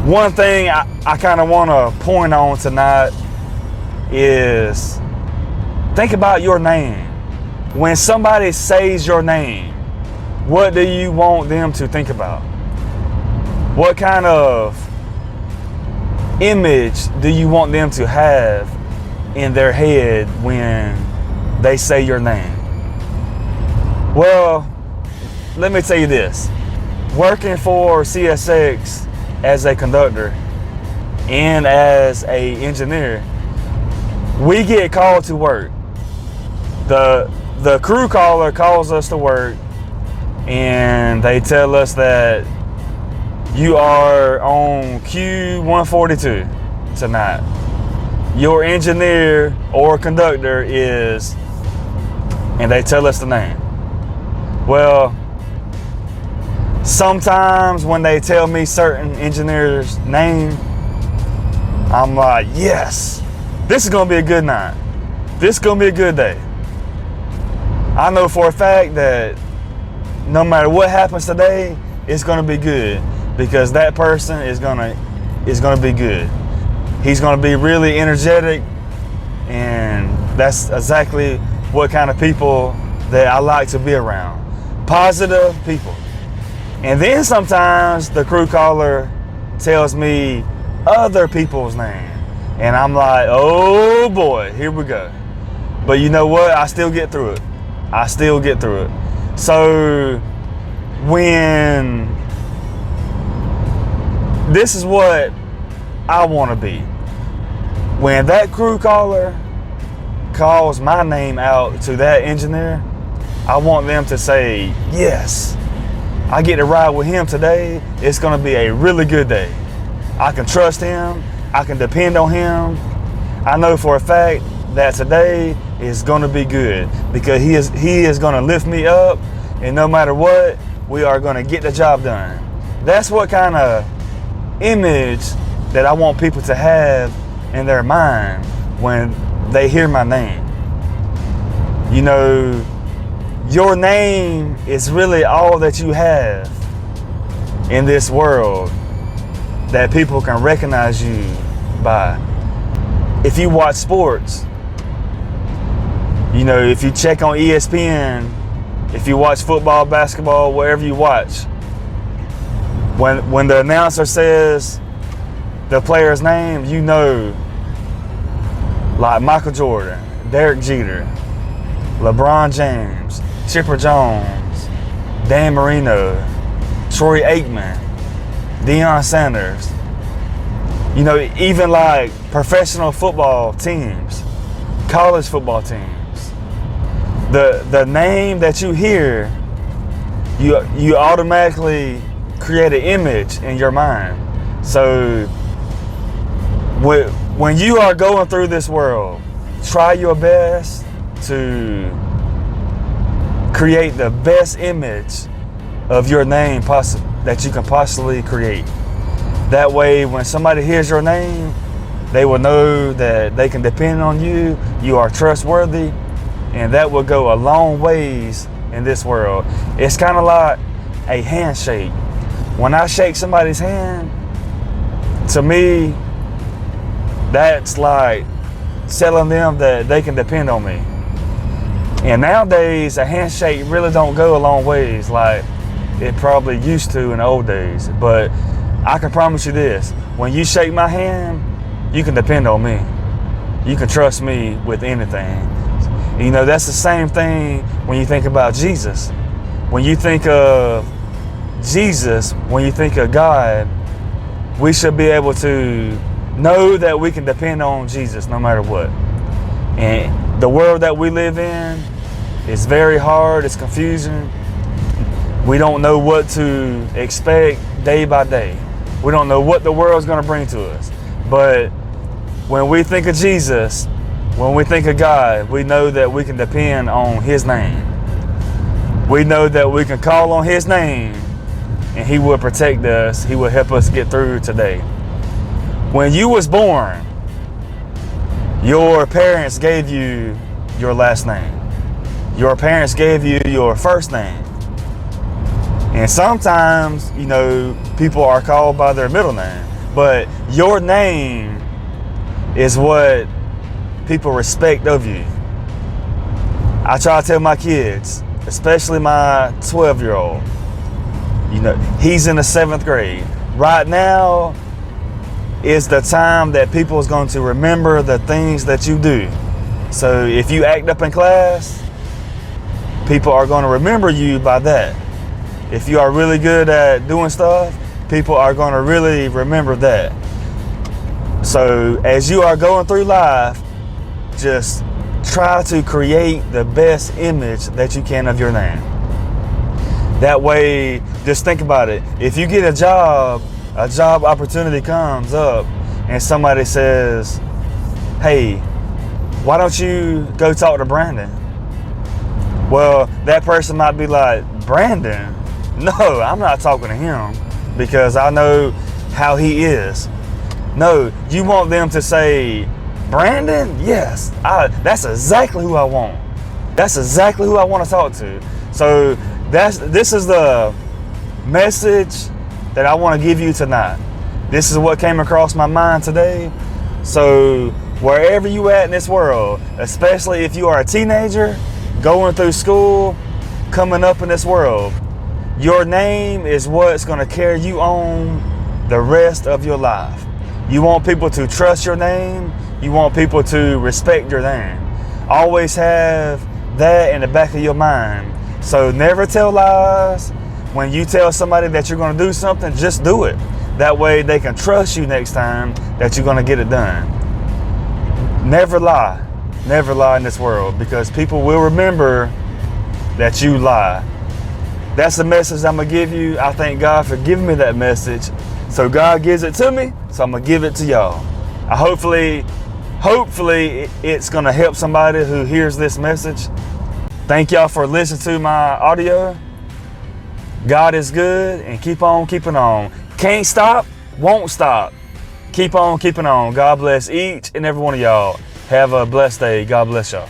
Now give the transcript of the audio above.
one thing I kind of want to point on tonight is think about your name. When somebody says your name, what do you want them to think about? What kind of image do you want them to have in their head when they say your name? Well, let me tell you this. Working for CSX as a conductor and as a engineer, we get called to work. The crew caller calls us to work and they tell us that you are on Q142 tonight. Your engineer or conductor is, and they tell us the name. Well, sometimes when they tell me certain engineers' name, I'm like, yes, this is gonna be a good night. This is gonna be a good day. I know for a fact that no matter what happens today, it's gonna be good because that person is gonna be good. He's gonna be really energetic, and that's exactly what kind of people that I like to be around. Positive people. And then sometimes the crew caller tells me other people's name, and I'm like, oh boy, here we go. But you know what? I still get through it. So when this is what I want to be. When that crew caller calls my name out to that engineer, I want them to say, yes, I get to ride with him today. It's going to be a really good day. I can trust him. I can depend on him. I know for a fact that today is going to be good because he is going to lift me up, and no matter what, we are going to get the job done. That's what kind of image that I want people to have in their mind when they hear my name. You know, your name is really all that you have in this world that people can recognize you by. If you watch sports, you know, if you check on ESPN, if you watch football, basketball, wherever you watch, when the announcer says the player's name, you know, like Michael Jordan, Derek Jeter, LeBron James, Chipper Jones, Dan Marino, Troy Aikman, Deion Sanders. You know, even like professional football teams, college football teams. The name that you hear, you automatically create an image in your mind. So when you are going through this world, try your best to create the best image of your name that you can possibly create. That way, when somebody hears your name, they will know that they can depend on you, you are trustworthy, and that will go a long ways in this world. It's kind of like a handshake. When I shake somebody's hand, to me, that's like telling them that they can depend on me. And nowadays, a handshake really don't go a long ways like it probably used to in the old days. But I can promise you this, when you shake my hand, you can depend on me. You can trust me with anything. You know, that's the same thing when you think about Jesus. When you think of Jesus, when you think of God, we should be able to know that we can depend on Jesus no matter what. And the world that we live in is very hard, it's confusing. We don't know what to expect day by day. We don't know what the world's gonna bring to us. But when we think of Jesus, when we think of God, we know that we can depend on His name. We know that we can call on His name and He will protect us. He will help us get through today. When you was born, your parents gave you your last name. Your parents gave you your first name. And sometimes, you know, people are called by their middle name. but your name is what people respect of you. I try to tell my kids, especially my 12-year-old, you know, he's in the 7th grade. Right now is the time that people is going to remember the things that you do. So if you act up in class, people are going to remember you by that. If you are really good at doing stuff, people are going to really remember that. So as you are going through life, just try to create the best image that you can of your name. That way, just think about it. If you get a job opportunity comes up and somebody says, hey, why don't you go talk to Brandon? Well, that person might be like, Brandon? No, I'm not talking to him because I know how he is. No, you want them to say, Brandon? Yes, that's exactly who I want. That's exactly who I want to talk to. So this is the message that I want to give you tonight. This is what came across my mind today. So wherever you at in this world, especially if you are a teenager, going through school, coming up in this world, your name is what's going to carry you on the rest of your life. You want people to trust your name. You want people to respect your name. Always have that in the back of your mind. So never tell lies. When you tell somebody that you're going to do something, just do it. That way they can trust you next time that you're going to get it done. Never lie. Never lie in this world, because people will remember that you lie. That's the message I'm going to give you. I thank God for giving me that message. So God gives it to me, so I'm going to give it to y'all. Hopefully it's going to help somebody who hears this message. Thank y'all for listening to my audio. God is good, and keep on keeping on. Can't stop, won't stop. Keep on keeping on. God bless each and every one of y'all. Have a blessed day. God bless y'all.